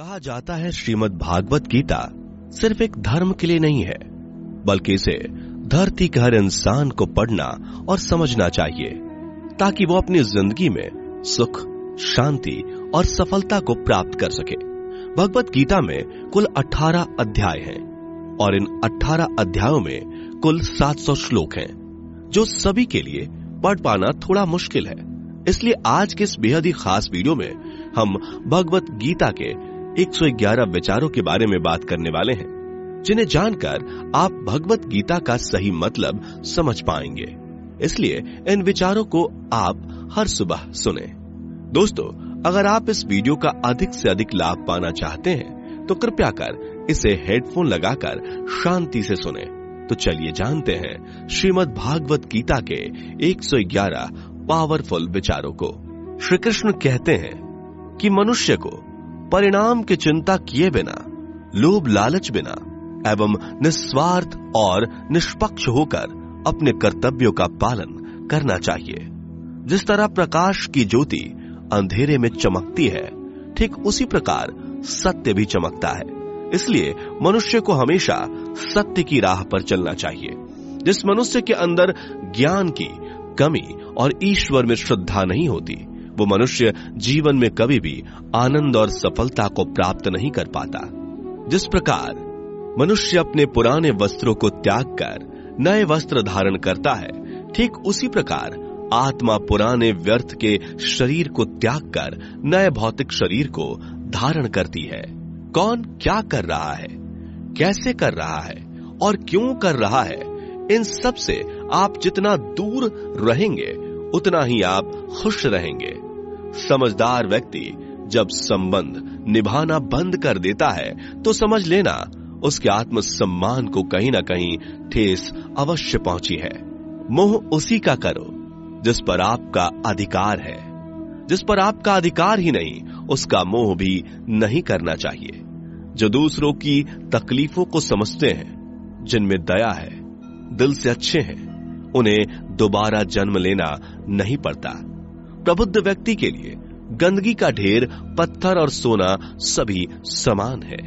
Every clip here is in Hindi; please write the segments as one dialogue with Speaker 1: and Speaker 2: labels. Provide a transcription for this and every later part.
Speaker 1: कहा जाता है श्रीमद् भागवत गीता सिर्फ एक धर्म के लिए नहीं है, बल्कि इसे धरती के हर इंसान को पढ़ना और समझना चाहिए ताकि वो अपनी जिंदगी में सुख, शांति और सफलता को प्राप्त कर सके। भगवत गीता में कुल 18 अध्याय हैं और इन 18 अध्यायों में कुल 700 श्लोक हैं, जो सभी के लिए पढ़ पाना थोड़ा मुश्किल है। इसलिए आज के इस बेहद ही खास वीडियो में हम भगवत गीता के 111 विचारों के बारे में बात करने वाले हैं, जिन्हें जानकर आप भगवत गीता का सही मतलब समझ पाएंगे। इसलिए इन विचारों को आप हर सुबह सुने। दोस्तों, अगर आप इस वीडियो का अधिक से अधिक लाभ पाना चाहते हैं तो कृपया कर इसे हेडफोन लगाकर शांति से सुने। तो चलिए जानते हैं श्रीमद् भागवत गीता के 111 पावरफुल विचारों को। श्री कृष्ण कहते हैं कि मनुष्य को परिणाम की चिंता किए बिना, लोभ लालच बिना एवं निस्वार्थ और निष्पक्ष होकर अपने कर्तव्यों का पालन करना चाहिए। जिस तरह प्रकाश की ज्योति अंधेरे में चमकती है, ठीक उसी प्रकार सत्य भी चमकता है। इसलिए मनुष्य को हमेशा सत्य की राह पर चलना चाहिए। जिस मनुष्य के अंदर ज्ञान की कमी और ईश्वर में श्रद्धा नहीं होती, वो मनुष्य जीवन में कभी भी आनंद और सफलता को प्राप्त नहीं कर पाता। जिस प्रकार मनुष्य अपने पुराने वस्त्रों को त्याग कर नए वस्त्र धारण करता है, ठीक उसी प्रकार आत्मा पुराने व्यर्थ के शरीर को त्याग कर नए भौतिक शरीर को धारण करती है। कौन क्या कर रहा है, कैसे कर रहा है और क्यों कर रहा है, इन सब से आप जितना दूर रहेंगे उतना ही आप खुश रहेंगे। समझदार व्यक्ति जब संबंध निभाना बंद कर देता है तो समझ लेना उसके आत्मसम्मान को कहीं ना कहीं ठेस अवश्य पहुंची है। मोह उसी का करो जिस पर आपका अधिकार है। जिस पर आपका अधिकार ही नहीं, उसका मोह भी नहीं करना चाहिए। जो दूसरों की तकलीफों को समझते हैं, जिनमें दया है, दिल से अच्छे हैं, उन्हें दोबारा जन्म लेना नहीं पड़ता। प्रबुद्ध व्यक्ति के लिए गंदगी का ढेर, पत्थर और सोना सभी समान है।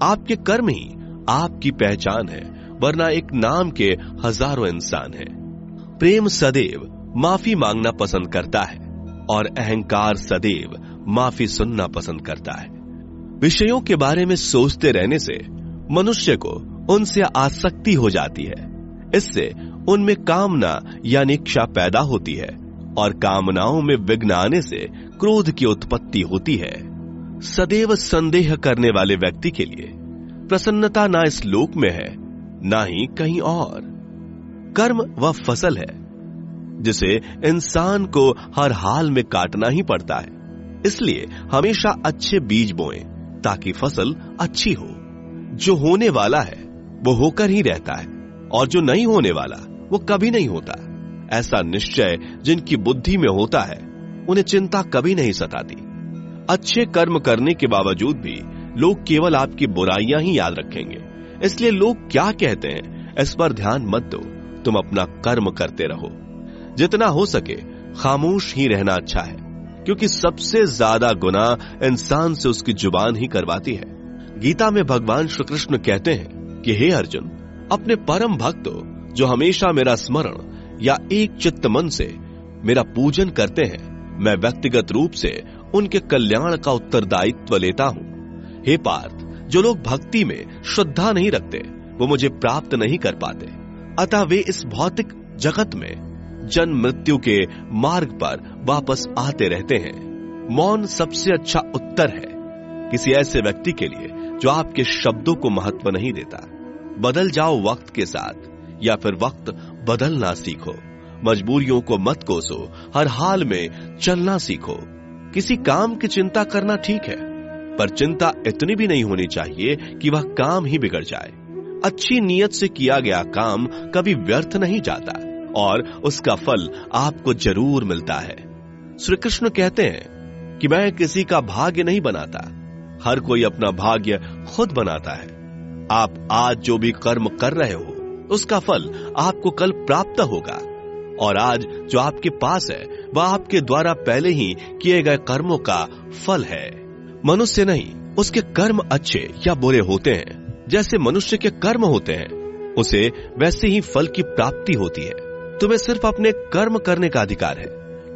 Speaker 1: आपके कर्म ही आपकी पहचान है, वरना एक नाम के हजारों इंसान हैं। प्रेम सदैव माफी मांगना पसंद करता है और अहंकार सदैव माफी सुनना पसंद करता है। विषयों के बारे में सोचते रहने से मनुष्य को उनसे आसक्ति हो जाती है। इससे उनमें कामना यानी इच्छा पैदा होती है और कामनाओं में विघ्न आने से क्रोध की उत्पत्ति होती है। सदैव संदेह करने वाले व्यक्ति के लिए प्रसन्नता ना इस लोक में है, ना ही कहीं और। कर्म वह फसल है जिसे इंसान को हर हाल में काटना ही पड़ता है। इसलिए हमेशा अच्छे बीज बोएं ताकि फसल अच्छी हो। जो होने वाला है वो होकर ही रहता है और जो नहीं होने वाला वो कभी नहीं होता। ऐसा निश्चय जिनकी बुद्धि में होता है, उन्हें चिंता कभी नहीं सताती। अच्छे कर्म करने के बावजूद भी लोग केवल आपकी बुराइयां ही याद रखेंगे। इसलिए लोग क्या कहते हैं इस पर ध्यान मत दो, तुम अपना कर्म करते रहो। जितना हो सके खामोश ही रहना अच्छा है, क्योंकि सबसे ज्यादा गुनाह इंसान से उसकी जुबान ही करवाती है। गीता में भगवान श्री कृष्ण कहते हैं कि हे अर्जुन, अपने परम भक्तों जो हमेशा मेरा स्मरण या एक चित्त मन से मेरा पूजन करते हैं, मैं व्यक्तिगत रूप से उनके कल्याण का उत्तरदायित्व लेता हूं। हे पार्थ, जो लोग भक्ति में श्रद्धा नहीं रखते वो मुझे प्राप्त नहीं कर पाते। अतः वे इस भौतिक जगत में जन्म मृत्यु के मार्ग पर वापस आते रहते हैं। मौन सबसे अच्छा उत्तर है किसी ऐसे व्यक्ति के लिए जो आपके शब्दों को महत्व नहीं देता। बदल जाओ वक्त के साथ, या फिर वक्त बदलना सीखो। मजबूरियों को मत कोसो, हर हाल में चलना सीखो। किसी काम की चिंता करना ठीक है, पर चिंता इतनी भी नहीं होनी चाहिए कि वह काम ही बिगड़ जाए। अच्छी नीयत से किया गया काम कभी व्यर्थ नहीं जाता और उसका फल आपको जरूर मिलता है। श्री कृष्ण कहते हैं कि मैं किसी का भाग्य नहीं बनाता, हर कोई अपना भाग्य खुद बनाता है। आप आज जो भी कर्म कर रहे हो उसका फल आपको कल प्राप्त होगा, और आज जो आपके पास है वह आपके द्वारा पहले ही किए गए कर्मों का फल है। मनुष्य नहीं, उसके कर्म अच्छे या बुरे होते हैं, जैसे मनुष्य के कर्म होते हैं, उसे वैसे ही फल की प्राप्ति होती है। तुम्हें सिर्फ अपने कर्म करने का अधिकार है,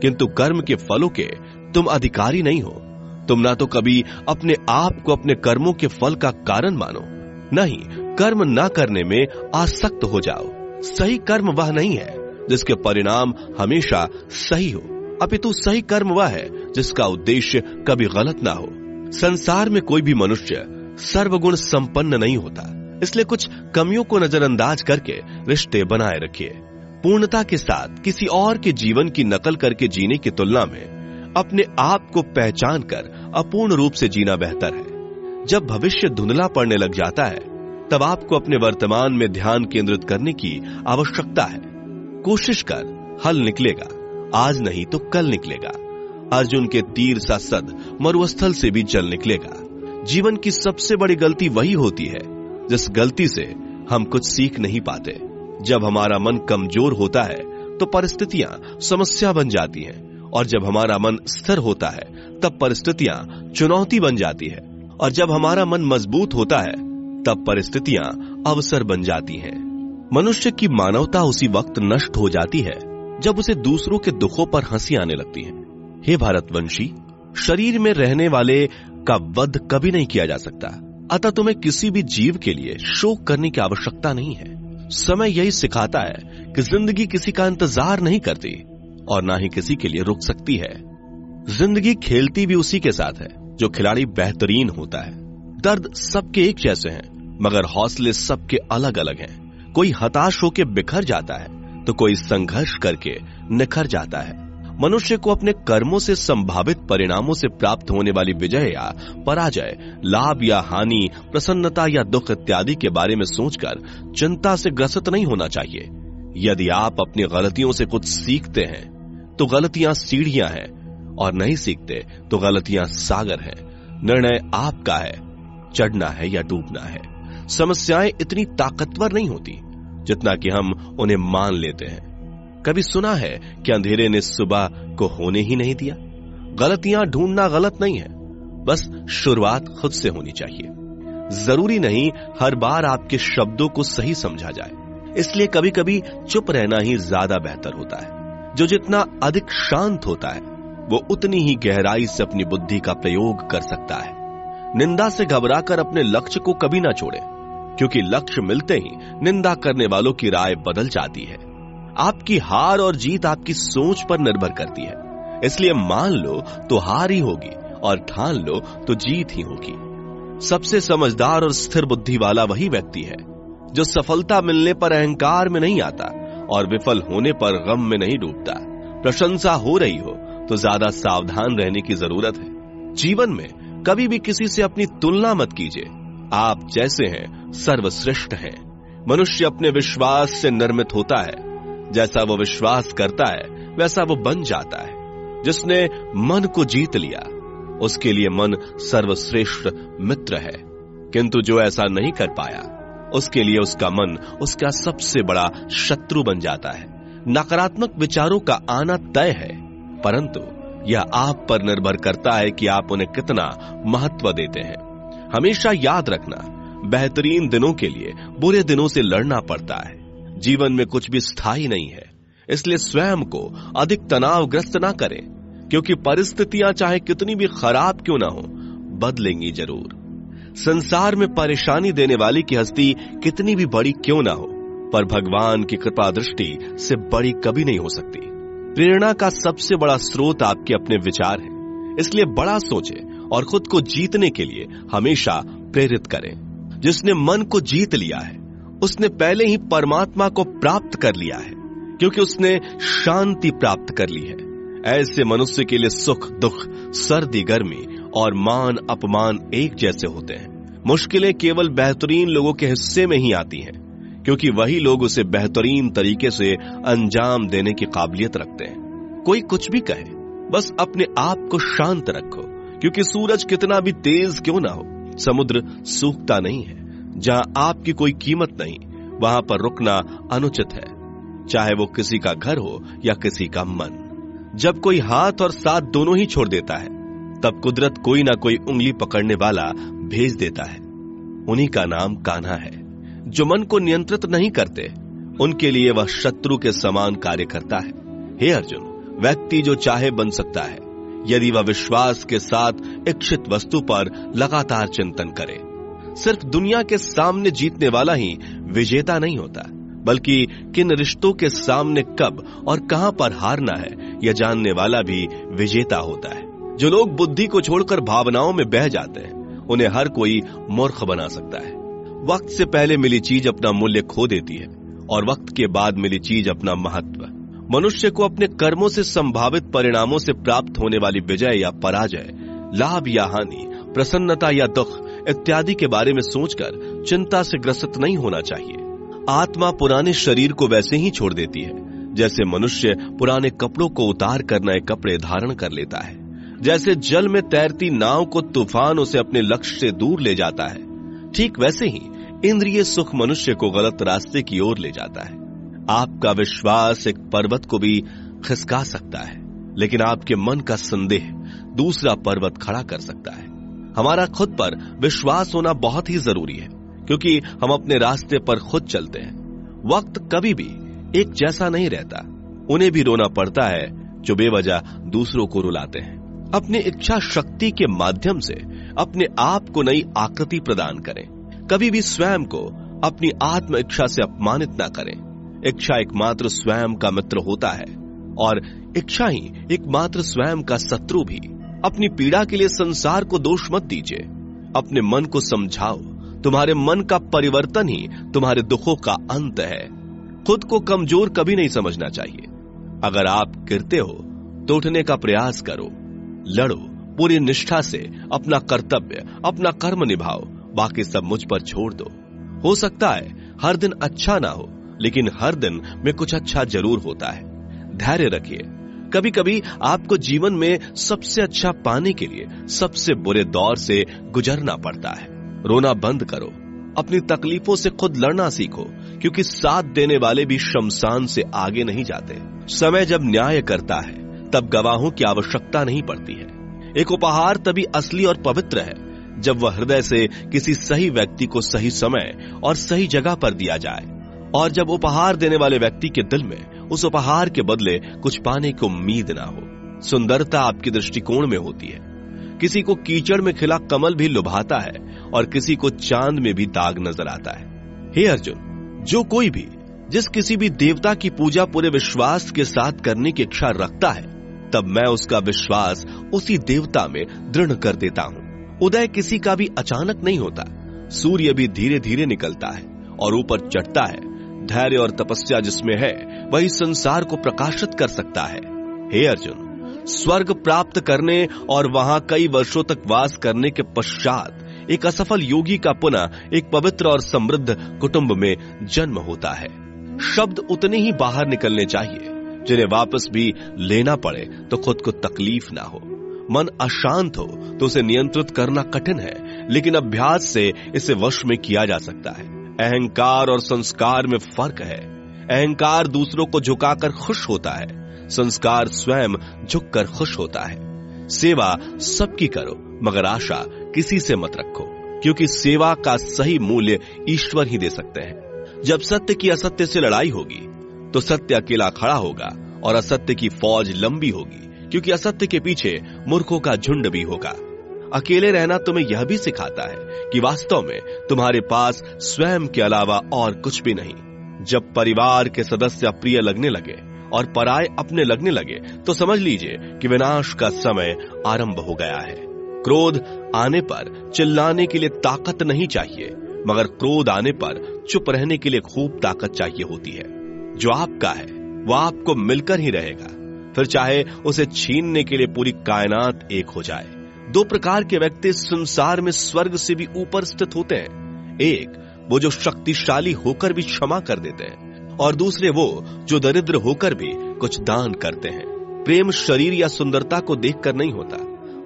Speaker 1: किंतु कर्म के फलों के तुम अधिकारी नहीं हो। तुम ना तो कभी अपने आप को अपने कर्मों के फल का कारण मानो, नहीं कर्म ना करने में आसक्त हो जाओ। सही कर्म वह नहीं है जिसके परिणाम हमेशा सही हो, अपितु सही कर्म वह है जिसका उद्देश्य कभी गलत ना हो। संसार में कोई भी मनुष्य सर्वगुण संपन्न नहीं होता, इसलिए कुछ कमियों को नजरअंदाज करके रिश्ते बनाए रखिए। पूर्णता के साथ किसी और के जीवन की नकल करके जीने की तुलना में अपने आप को पहचान कर अपूर्ण रूप से जीना बेहतर है। जब भविष्य धुंधला पड़ने लग जाता है, तब आपको अपने वर्तमान में ध्यान केंद्रित करने की आवश्यकता है। कोशिश कर, हल निकलेगा, आज नहीं तो कल निकलेगा। अर्जुन के तीर सा सद मरुस्थल से भी जल निकलेगा। जीवन की सबसे बड़ी गलती वही होती है जिस गलती से हम कुछ सीख नहीं पाते। जब हमारा मन कमजोर होता है तो परिस्थितियां समस्या बन जाती हैं, और जब हमारा मन स्थिर होता है तब परिस्थितियां चुनौती बन जाती है, और जब हमारा मन मजबूत होता है तब परिस्थितियां अवसर बन जाती हैं। मनुष्य की मानवता उसी वक्त नष्ट हो जाती है जब उसे दूसरों के दुखों पर हंसी आने लगती है। हे भारतवंशी, शरीर में रहने वाले का वध कभी नहीं किया जा सकता, अतः तुम्हें किसी भी जीव के लिए शोक करने की आवश्यकता नहीं है। समय यही सिखाता है कि जिंदगी किसी का इंतजार नहीं करती और ना ही किसी के लिए रुक सकती है। जिंदगी खेलती भी उसी के साथ है जो खिलाड़ी बेहतरीन होता है। दर्द सबके एक जैसे हैं, मगर हौसले सबके अलग अलग हैं। कोई हताश होकर बिखर जाता है तो कोई संघर्ष करके निखर जाता है। मनुष्य को अपने कर्मों से संभावित परिणामों से प्राप्त होने वाली विजय या पराजय, लाभ या हानि, प्रसन्नता या दुख इत्यादि के बारे में सोचकर चिंता से ग्रसित नहीं होना चाहिए। यदि आप अपनी गलतियों से कुछ सीखते हैं तो गलतियां सीढ़ियां हैं, और नहीं सीखते तो गलतियां सागर हैं। निर्णय आपका है, चढ़ना है या डूबना है। समस्याएं इतनी ताकतवर नहीं होती जितना कि हम उन्हें मान लेते हैं। कभी सुना है कि अंधेरे ने सुबह को होने ही नहीं दिया? गलतियां ढूंढना गलत नहीं है, बस शुरुआत खुद से होनी चाहिए। जरूरी नहीं हर बार आपके शब्दों को सही समझा जाए, इसलिए कभी कभी चुप रहना ही ज्यादा बेहतर होता है। जो जितना अधिक शांत होता है वो उतनी ही गहराई से अपनी बुद्धि का प्रयोग कर सकता है। निंदा से घबराकर अपने लक्ष्य को कभी ना छोड़े, क्योंकि लक्ष्य मिलते ही निंदा करने वालों की राय बदल जाती है। आपकी हार और जीत आपकी सोच पर निर्भर करती है, इसलिए मान लो तो हार ही होगी और ठान लो तो जीत ही होगी। सबसे समझदार और स्थिर बुद्धि वाला वही व्यक्ति है जो सफलता मिलने पर अहंकार में नहीं आता और विफल होने पर गम में नहीं डूबता। प्रशंसा हो रही हो तो ज्यादा सावधान रहने की जरूरत है। जीवन में कभी भी किसी से अपनी तुलना मत कीजिए। आप जैसे हैं सर्वश्रेष्ठ हैं। मनुष्य अपने विश्वास से निर्मित होता है। जैसा वो विश्वास करता है वैसा वो बन जाता है। जिसने मन को जीत लिया उसके लिए मन सर्वश्रेष्ठ मित्र है, किंतु जो ऐसा नहीं कर पाया उसके लिए उसका मन उसका सबसे बड़ा शत्रु बन जाता है। नकारात्मक विचारों का आना तय है, परंतु यह आप पर निर्भर करता है कि आप उन्हें कितना महत्व देते हैं। हमेशा याद रखना, बेहतरीन दिनों के लिए बुरे दिनों से लड़ना पड़ता है। जीवन में कुछ भी स्थायी नहीं है, इसलिए स्वयं को अधिक तनावग्रस्त ना करें, क्योंकि परिस्थितियां चाहे कितनी भी खराब क्यों ना हो, बदलेंगी जरूर। संसार में परेशानी देने वाली की हस्ती कितनी भी बड़ी क्यों ना हो, पर भगवान की कृपा दृष्टि से बड़ी कभी नहीं हो सकती। प्रेरणा का सबसे बड़ा स्रोत आपके अपने विचार हैं, इसलिए बड़ा सोचें और खुद को जीतने के लिए हमेशा प्रेरित करें। जिसने मन को जीत लिया है उसने पहले ही परमात्मा को प्राप्त कर लिया है, क्योंकि उसने शांति प्राप्त कर ली है। ऐसे मनुष्य के लिए सुख दुख, सर्दी गर्मी और मान अपमान एक जैसे होते हैं। मुश्किलें केवल बेहतरीन लोगों के हिस्से में ही आती हैं, क्योंकि वही लोग उसे बेहतरीन तरीके से अंजाम देने की काबिलियत रखते हैं। कोई कुछ भी कहे, बस अपने आप को शांत रखो, क्योंकि सूरज कितना भी तेज क्यों ना हो, समुद्र सूखता नहीं है। जहां आपकी कोई कीमत नहीं, वहां पर रुकना अनुचित है, चाहे वो किसी का घर हो या किसी का मन। जब कोई हाथ और साथ दोनों ही छोड़ देता है तब कुदरत कोई ना कोई उंगली पकड़ने वाला भेज देता है। उन्हीं का नाम कान्हा है। जो मन को नियंत्रित नहीं करते, उनके लिए वह शत्रु के समान कार्य करता है। हे अर्जुन, व्यक्ति जो चाहे बन सकता है यदि वह विश्वास के साथ इच्छित वस्तु पर लगातार चिंतन करे। सिर्फ दुनिया के सामने जीतने वाला ही विजेता नहीं होता, बल्कि किन रिश्तों के सामने कब और कहां पर हारना है यह जानने वाला भी विजेता होता है। जो लोग बुद्धि को छोड़कर भावनाओं में बह जाते हैं, उन्हें हर कोई मूर्ख बना सकता है। वक्त से पहले मिली चीज अपना मूल्य खो देती है और वक्त के बाद मिली चीज अपना महत्व। मनुष्य को अपने कर्मों से संभावित परिणामों से प्राप्त होने वाली विजय या पराजय, लाभ या हानि, प्रसन्नता या दुख इत्यादि के बारे में सोचकर चिंता से ग्रसित नहीं होना चाहिए। आत्मा पुराने शरीर को वैसे ही छोड़ देती है जैसे मनुष्य पुराने कपड़ों को उतार कर नए कपड़े धारण कर लेता है। जैसे जल में तैरती नाव को तूफान उसे अपने लक्ष्य से दूर ले जाता है, ठीक वैसे ही इंद्रिय सुख मनुष्य को गलत रास्ते की ओर ले जाता है। आपका विश्वास एक पर्वत को भी खिसका सकता है, लेकिन आपके मन का संदेह दूसरा पर्वत खड़ा कर सकता है। हमारा खुद पर विश्वास होना बहुत ही जरूरी है, क्योंकि हम अपने रास्ते पर खुद चलते हैं। वक्त कभी भी एक जैसा नहीं रहता। उन्हें भी रोना पड़ता है जो बेवजह दूसरों को रुलाते हैं। अपनी इच्छा शक्ति के माध्यम से अपने आप को नई आकृति प्रदान करें। कभी भी स्वयं को अपनी आत्म इच्छा से अपमानित ना करें। इच्छा एकमात्र स्वयं का मित्र होता है और इच्छा ही एकमात्र स्वयं का शत्रु भी। अपनी पीड़ा के लिए संसार को दोष मत दीजिए। अपने मन को समझाओ। तुम्हारे मन का परिवर्तन ही तुम्हारे दुखों का अंत है। खुद को कमजोर कभी नहीं समझना चाहिए। अगर आप गिरते हो तो उठने का प्रयास करो। लड़ो पूरी निष्ठा से अपना कर्तव्य, अपना कर्म निभाओ। बाकी सब मुझ पर छोड़ दो। हो सकता है हर दिन अच्छा ना हो, लेकिन हर दिन में कुछ अच्छा जरूर होता है। धैर्य रखिए। कभी कभी आपको जीवन में सबसे अच्छा पाने के लिए सबसे बुरे दौर से गुजरना पड़ता है। रोना बंद करो। अपनी तकलीफों से खुद लड़ना सीखो, क्योंकि साथ देने वाले भी शमशान से आगे नहीं जाते। समय जब न्याय करता है तब गवाहों की आवश्यकता नहीं पड़ती है। एक उपहार तभी असली और पवित्र है जब वह हृदय से किसी सही व्यक्ति को सही समय और सही जगह पर दिया जाए, और जब उपहार देने वाले व्यक्ति के दिल में उस उपहार के बदले कुछ पाने की उम्मीद ना हो। सुंदरता आपके दृष्टिकोण में होती है। किसी को कीचड़ में खिला कमल भी लुभाता है और किसी को चांद में भी दाग नजर आता है। हे अर्जुन, जो कोई भी जिस किसी भी देवता की पूजा पूरे विश्वास के साथ करने की इच्छा रखता है, तब मैं उसका विश्वास उसी देवता में दृढ़ कर देता हूं। उदय किसी का भी अचानक नहीं होता। सूर्य भी धीरे धीरे निकलता है और ऊपर चढ़ता है। धैर्य और तपस्या जिसमें है वही संसार को प्रकाशित कर सकता है। हे अर्जुन, स्वर्ग प्राप्त करने और वहां कई वर्षों तक वास करने के पश्चात एक असफल योगी का पुनः एक पवित्र और समृद्ध कुटुंब में जन्म होता है। शब्द उतने ही बाहर निकलने चाहिए जिन्हें वापस भी लेना पड़े तो खुद को तकलीफ ना हो। मन अशांत हो तो उसे नियंत्रित करना कठिन है, लेकिन अभ्यास से इसे वश में किया जा सकता है। अहंकार और संस्कार में फर्क है। अहंकार दूसरों को झुकाकर खुश होता है, संस्कार स्वयं झुककर खुश होता है। सेवा सबकी करो, मगर आशा किसी से मत रखो, क्योंकि सेवा का सही मूल्य ईश्वर ही दे सकते हैं। जब सत्य की असत्य से लड़ाई होगी तो सत्य अकेला खड़ा होगा और असत्य की फौज लंबी होगी, क्योंकि असत्य के पीछे मूर्खों का झुंड भी होगा। अकेले रहना तुम्हें यह भी सिखाता है कि वास्तव में तुम्हारे पास स्वयं के अलावा और कुछ भी नहीं। जब परिवार के सदस्य अप्रिय लगने लगे और पराये अपने लगने लगे तो समझ लीजिए कि विनाश का समय आरंभ हो गया है। क्रोध आने पर चिल्लाने के लिए ताकत नहीं चाहिए, मगर क्रोध आने पर चुप रहने के लिए खूब ताकत चाहिए होती है। जो आपका है वह आपको मिलकर ही रहेगा, फिर चाहे उसे छीनने के लिए पूरी कायनात एक हो जाए। दो प्रकार के व्यक्ति संसार में स्वर्ग से भी ऊपर स्थित होते हैं। एक वो जो शक्तिशाली होकर भी क्षमा कर देते हैं, और दूसरे वो जो दरिद्र होकर भी कुछ दान करते हैं। प्रेम शरीर या सुंदरता को देखकर नहीं होता,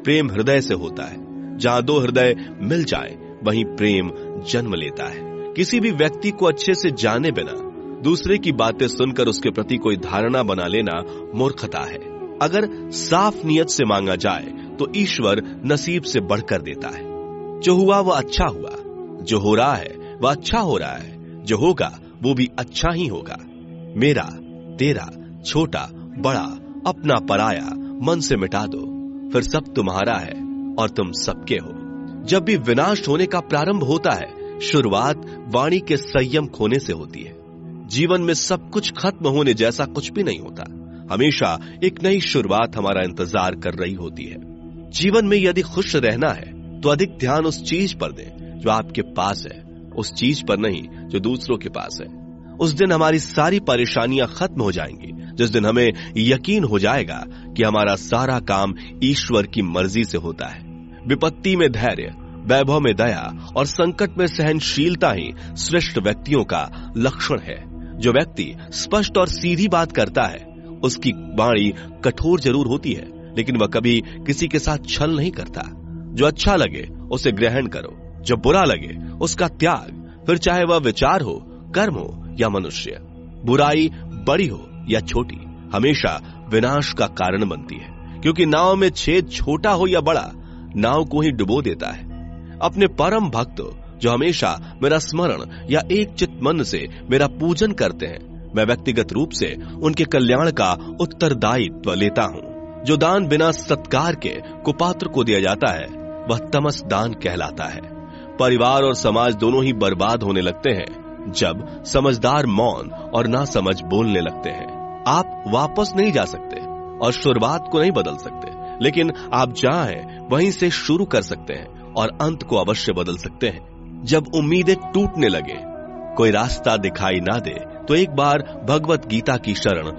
Speaker 1: प्रेम हृदय से होता है। जहां दो हृदय मिल जाए वहीं प्रेम जन्म लेता है। किसी भी व्यक्ति को अच्छे से जाने बिना दूसरे की बातें सुनकर उसके प्रति कोई धारणा बना लेना मूर्खता है। अगर साफ नियत से मांगा जाए तो ईश्वर नसीब से बढ़कर देता है। जो हुआ वह अच्छा हुआ, जो हो रहा है वह अच्छा हो रहा है, जो होगा वो भी अच्छा ही होगा। मेरा, तेरा, छोटा, बड़ा, अपना, पराया मन से मिटा दो, फिर सब तुम्हारा है और तुम सबके हो। जब भी विनाश होने का प्रारंभ होता है, शुरुआत वाणी के संयम खोने से होती है। जीवन में सब कुछ खत्म होने जैसा कुछ भी नहीं होता। हमेशा एक नई शुरुआत हमारा इंतजार कर रही होती है। जीवन में यदि खुश रहना है तो अधिक ध्यान उस चीज पर दें जो आपके पास है, उस चीज पर नहीं जो दूसरों के पास है। उस दिन हमारी सारी परेशानियां खत्म हो जाएंगी, जिस दिन हमें यकीन हो जाएगा कि हमारा सारा काम ईश्वर की मर्जी से होता है। विपत्ति में धैर्य, वैभव में दया और संकट में सहनशीलता ही श्रेष्ठ व्यक्तियों का लक्षण है। जो व्यक्ति स्पष्ट और सीधी बात करता है, उसकी वाणी कठोर जरूर होती है, लेकिन वह कभी किसी के साथ छल नहीं करता। जो अच्छा लगे उसे ग्रहण करो, जो बुरा लगे उसका त्याग, फिर चाहे वह विचार हो, कर्म हो या मनुष्य। बुराई बड़ी हो या छोटी, हमेशा विनाश का कारण बनती है, क्योंकि नाव में छेद छोटा हो या बड़ा, नाव को ही डुबो देता है। अपने परम भक्त जो हमेशा मेरा स्मरण या एक चित्त मन से मेरा पूजन करते हैं, मैं व्यक्तिगत रूप से उनके कल्याण का उत्तरदायित्व लेता हूं। जो दान बिना सत्कार के कुपात्र को दिया जाता है, वह तमस दान कहलाता है। परिवार और समाज दोनों ही बर्बाद होने लगते हैं जब समझदार मौन और नासमझ बोलने लगते हैं। आप वापस नहीं जा सकते और शुरुआत को नहीं बदल सकते, लेकिन आप जहां हैं वहीं से शुरू कर सकते हैं और अंत को अवश्य बदल सकते हैं। जब उम्मीदें टूटने लगे, कोई रास्ता दिखाई ना दे, तो एक बार भगवत गीता की शरण